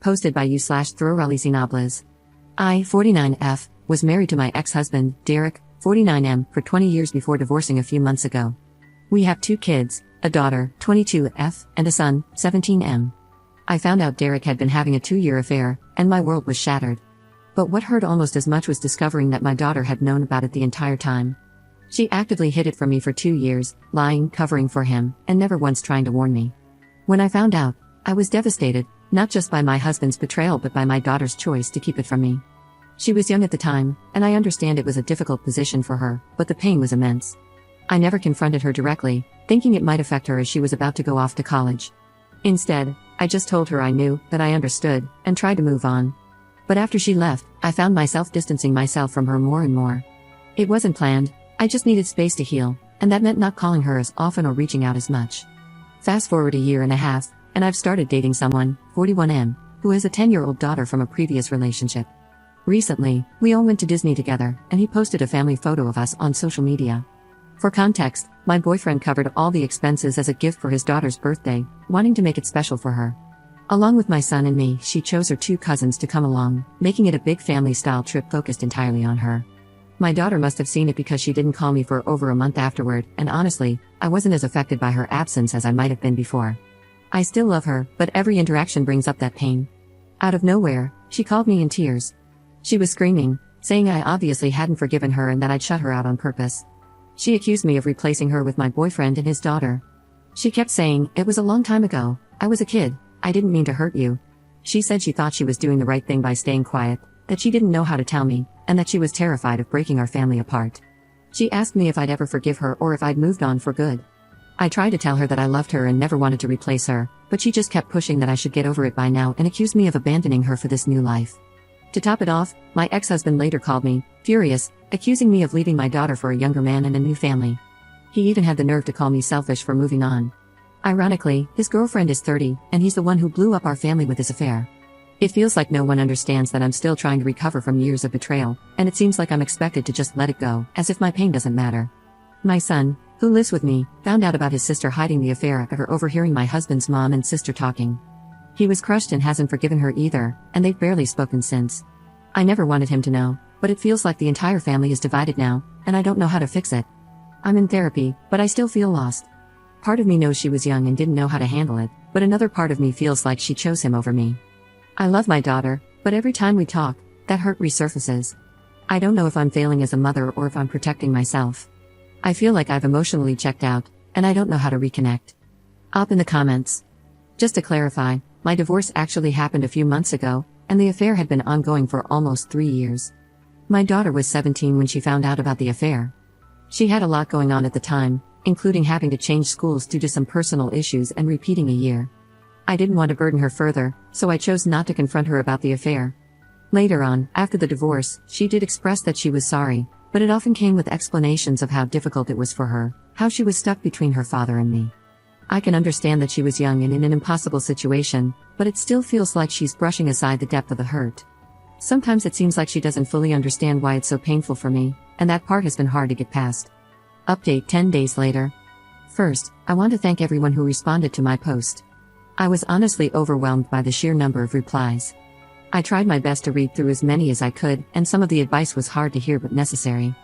posted by you/Throralisinables. I, 49F, was married to my ex-husband, Derek, 49M, for 20 years before divorcing a few months ago. We have 2 kids, a daughter, 22F, and a son, 17M. I found out Derek had been having a 2-year affair, and my world was shattered. But what hurt almost as much was discovering that my daughter had known about it the entire time. She actively hid it from me for 2 years, lying, covering for him, and never once trying to warn me. When I found out, I was devastated, not just by my husband's betrayal but by my daughter's choice to keep it from me. She was young at the time, and I understand it was a difficult position for her, but the pain was immense. I never confronted her directly, thinking it might affect her as she was about to go off to college. Instead, I just told her I knew, that I understood, and tried to move on. But after she left, I found myself distancing myself from her more and more. It wasn't planned, I just needed space to heal, and that meant not calling her as often or reaching out as much. Fast forward a year and a half, and I've started dating someone, 41M, who has a 10-year-old daughter from a previous relationship. Recently, we all went to Disney together, and he posted a family photo of us on social media. For context, my boyfriend covered all the expenses as a gift for his daughter's birthday, wanting to make it special for her. Along with my son and me, she chose her 2 cousins to come along, making it a big family-style trip focused entirely on her. My daughter must have seen it because she didn't call me for over a month afterward, and honestly, I wasn't as affected by her absence as I might have been before. I still love her, but every interaction brings up that pain. Out of nowhere, she called me in tears. She was screaming, saying I obviously hadn't forgiven her and that I'd shut her out on purpose. She accused me of replacing her with my boyfriend and his daughter. She kept saying, "It was a long time ago, I was a kid, I didn't mean to hurt you." She said she thought she was doing the right thing by staying quiet, that she didn't know how to tell me, and that she was terrified of breaking our family apart. She asked me if I'd ever forgive her or if I'd moved on for good. I tried to tell her that I loved her and never wanted to replace her, but she just kept pushing that I should get over it by now and accused me of abandoning her for this new life. To top it off, my ex-husband later called me, furious, accusing me of leaving my daughter for a younger man and a new family. He even had the nerve to call me selfish for moving on. Ironically, his girlfriend is 30, and he's the one who blew up our family with his affair. It feels like no one understands that I'm still trying to recover from years of betrayal, and it seems like I'm expected to just let it go, as if my pain doesn't matter. My son, who lives with me, found out about his sister hiding the affair after overhearing my husband's mom and sister talking. He was crushed and hasn't forgiven her either, and they've barely spoken since. I never wanted him to know, but it feels like the entire family is divided now, and I don't know how to fix it. I'm in therapy, but I still feel lost. Part of me knows she was young and didn't know how to handle it, but another part of me feels like she chose him over me. I love my daughter, but every time we talk, that hurt resurfaces. I don't know if I'm failing as a mother or if I'm protecting myself. I feel like I've emotionally checked out, and I don't know how to reconnect. Up in the comments. Just to clarify, my divorce actually happened a few months ago, and the affair had been ongoing for almost 3 years. My daughter was 17 when she found out about the affair. She had a lot going on at the time, including having to change schools due to some personal issues and repeating a year. I didn't want to burden her further, so I chose not to confront her about the affair. Later on, after the divorce, she did express that she was sorry, but it often came with explanations of how difficult it was for her, how she was stuck between her father and me. I can understand that she was young and in an impossible situation, but it still feels like she's brushing aside the depth of the hurt. Sometimes it seems like she doesn't fully understand why it's so painful for me, and that part has been hard to get past. Update 10 days later. First, I want to thank everyone who responded to my post. I was honestly overwhelmed by the sheer number of replies. I tried my best to read through as many as I could, and some of the advice was hard to hear but necessary.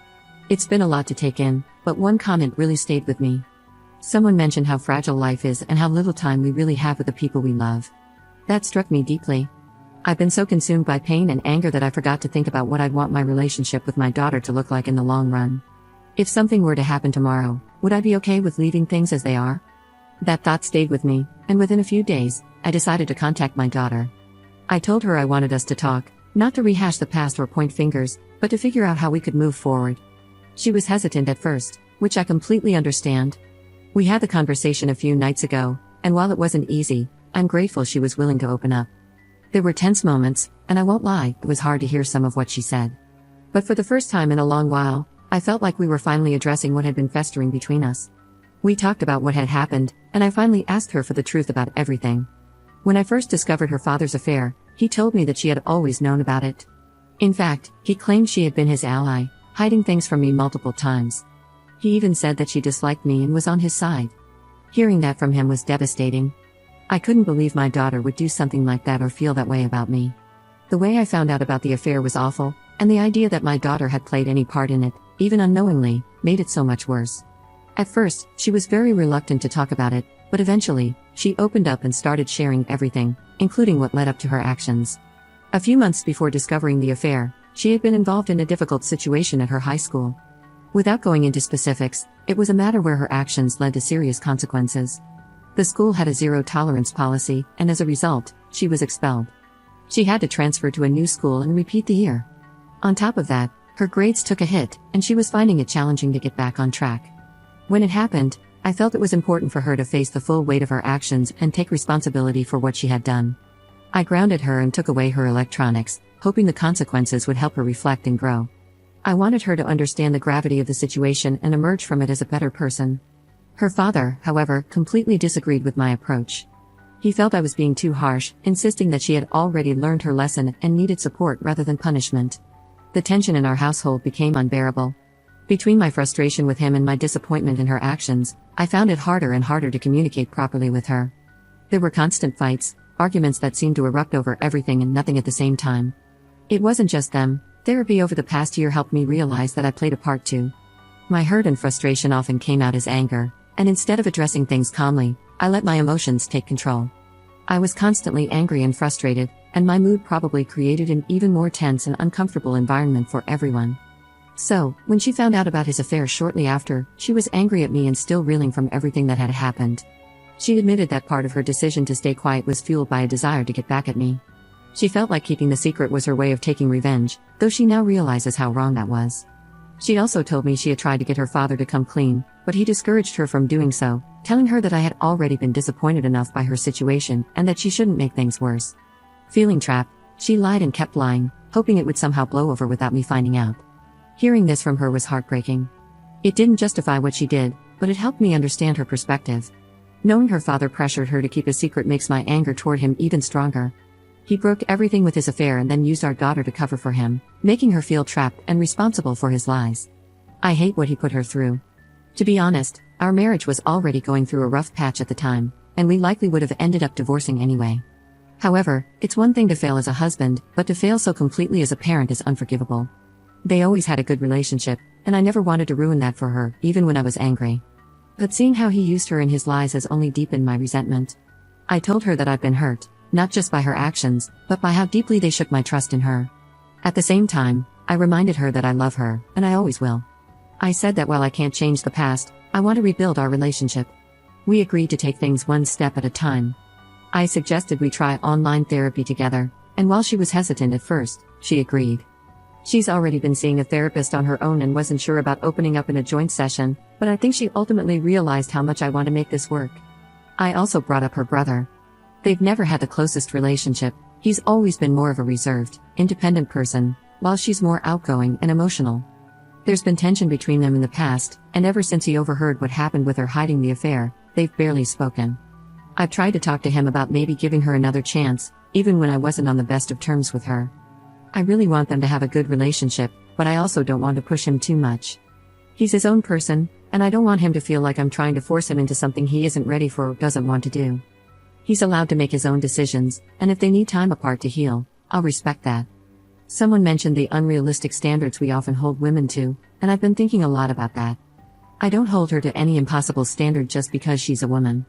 It's been a lot to take in, but one comment really stayed with me. Someone mentioned how fragile life is and how little time we really have with the people we love. That struck me deeply. I've been so consumed by pain and anger that I forgot to think about what I'd want my relationship with my daughter to look like in the long run. If something were to happen tomorrow, would I be okay with leaving things as they are? That thought stayed with me, and within a few days, I decided to contact my daughter. I told her I wanted us to talk, not to rehash the past or point fingers, but to figure out how we could move forward. She was hesitant at first, which I completely understand. We had the conversation a few nights ago, and while it wasn't easy, I'm grateful she was willing to open up. There were tense moments, and I won't lie, it was hard to hear some of what she said. But for the first time in a long while, I felt like we were finally addressing what had been festering between us. We talked about what had happened, and I finally asked her for the truth about everything. When I first discovered her father's affair, he told me that she had always known about it. In fact, he claimed she had been his ally, hiding things from me multiple times. He even said that she disliked me and was on his side. Hearing that from him was devastating. I couldn't believe my daughter would do something like that or feel that way about me. The way I found out about the affair was awful, and the idea that my daughter had played any part in it, even unknowingly, made it so much worse. At first, she was very reluctant to talk about it, but eventually, she opened up and started sharing everything, including what led up to her actions. A few months before discovering the affair, she had been involved in a difficult situation at her high school. Without going into specifics, it was a matter where her actions led to serious consequences. The school had a zero-tolerance policy, and as a result, she was expelled. She had to transfer to a new school and repeat the year. On top of that, her grades took a hit, and she was finding it challenging to get back on track. When it happened, I felt it was important for her to face the full weight of her actions and take responsibility for what she had done. I grounded her and took away her electronics, hoping the consequences would help her reflect and grow. I wanted her to understand the gravity of the situation and emerge from it as a better person. Her father, however, completely disagreed with my approach. He felt I was being too harsh, insisting that she had already learned her lesson and needed support rather than punishment. The tension in our household became unbearable. Between my frustration with him and my disappointment in her actions, I found it harder and harder to communicate properly with her. There were constant fights, arguments that seemed to erupt over everything and nothing at the same time. It wasn't just them. Therapy over the past year helped me realize that I played a part too. My hurt and frustration often came out as anger, and instead of addressing things calmly, I let my emotions take control. I was constantly angry and frustrated, and my mood probably created an even more tense and uncomfortable environment for everyone. So, when she found out about his affair shortly after, she was angry at me and still reeling from everything that had happened. She admitted that part of her decision to stay quiet was fueled by a desire to get back at me. She felt like keeping the secret was her way of taking revenge, though she now realizes how wrong that was. She also told me she had tried to get her father to come clean, but he discouraged her from doing so, telling her that I had already been disappointed enough by her situation and that she shouldn't make things worse. Feeling trapped, she lied and kept lying, hoping it would somehow blow over without me finding out. Hearing this from her was heartbreaking. It didn't justify what she did, but it helped me understand her perspective. Knowing her father pressured her to keep a secret makes my anger toward him even stronger. He broke everything with his affair and then used our daughter to cover for him, making her feel trapped and responsible for his lies. I hate what he put her through. To be honest, our marriage was already going through a rough patch at the time, and we likely would have ended up divorcing anyway. However, it's one thing to fail as a husband, but to fail so completely as a parent is unforgivable. They always had a good relationship, and I never wanted to ruin that for her, even when I was angry. But seeing how he used her and his lies has only deepened my resentment. I told her that I've been hurt, not just by her actions, but by how deeply they shook my trust in her. At the same time, I reminded her that I love her, and I always will. I said that while I can't change the past, I want to rebuild our relationship. We agreed to take things one step at a time. I suggested we try online therapy together, and while she was hesitant at first, she agreed. She's already been seeing a therapist on her own and wasn't sure about opening up in a joint session, but I think she ultimately realized how much I want to make this work. I also brought up her brother. They've never had the closest relationship. He's always been more of a reserved, independent person, while she's more outgoing and emotional. There's been tension between them in the past, and ever since he overheard what happened with her hiding the affair, they've barely spoken. I've tried to talk to him about maybe giving her another chance, even when I wasn't on the best of terms with her. I really want them to have a good relationship, but I also don't want to push him too much. He's his own person, and I don't want him to feel like I'm trying to force him into something he isn't ready for or doesn't want to do. He's allowed to make his own decisions, and if they need time apart to heal, I'll respect that. Someone mentioned the unrealistic standards we often hold women to, and I've been thinking a lot about that. I don't hold her to any impossible standard just because she's a woman.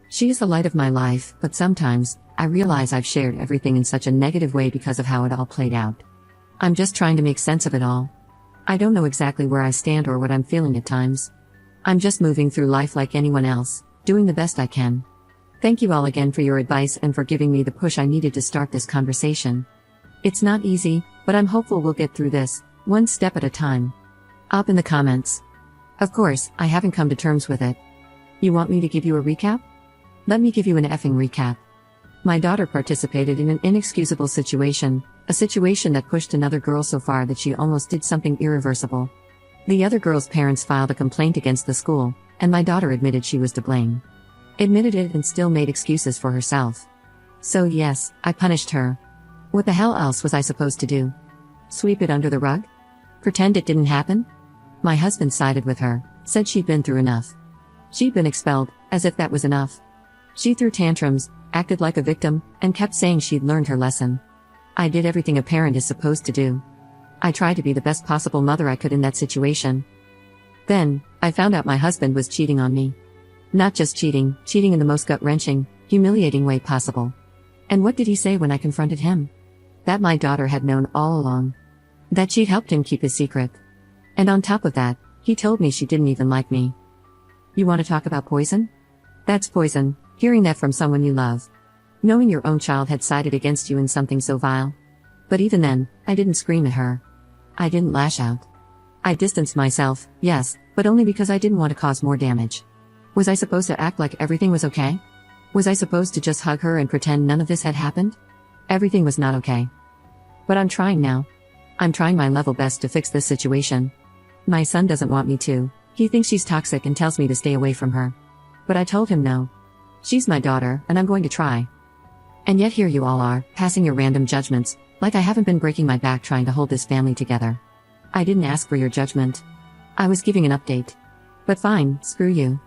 She is the light of my life, but sometimes, I realize I've shared everything in such a negative way because of how it all played out. I'm just trying to make sense of it all. I don't know exactly where I stand or what I'm feeling at times. I'm just moving through life like anyone else, doing the best I can. Thank you all again for your advice and for giving me the push I needed to start this conversation. It's not easy, but I'm hopeful we'll get through this, one step at a time. Up in the comments. Of course, I haven't come to terms with it. You want me to give you a recap? Let me give you an effing recap. My daughter participated in an inexcusable situation, a situation that pushed another girl so far that she almost did something irreversible. The other girl's parents filed a complaint against the school, and my daughter admitted she was to blame. Admitted it and still made excuses for herself. So yes, I punished her. What the hell else was I supposed to do? Sweep it under the rug? Pretend it didn't happen? My husband sided with her, said she'd been through enough. She'd been expelled, as if that was enough. She threw tantrums, acted like a victim, and kept saying she'd learned her lesson. I did everything a parent is supposed to do. I tried to be the best possible mother I could in that situation. Then, I found out my husband was cheating on me. Not just cheating in the most gut-wrenching, humiliating way possible. And what did he say when I confronted him? That my daughter had known all along. That she'd helped him keep his secret. And on top of that, he told me she didn't even like me. You want to talk about poison? That's poison, hearing that from someone you love. Knowing your own child had sided against you in something so vile. But even then, I didn't scream at her. I didn't lash out. I distanced myself, yes, but only because I didn't want to cause more damage. Was I supposed to act like everything was okay? Was I supposed to just hug her and pretend none of this had happened? Everything was not okay. But I'm trying now. I'm trying my level best to fix this situation. My son doesn't want me to. He thinks she's toxic and tells me to stay away from her. But I told him no. She's my daughter, and I'm going to try. And yet here you all are, passing your random judgments, like I haven't been breaking my back trying to hold this family together. I didn't ask for your judgment. I was giving an update. But fine, screw you.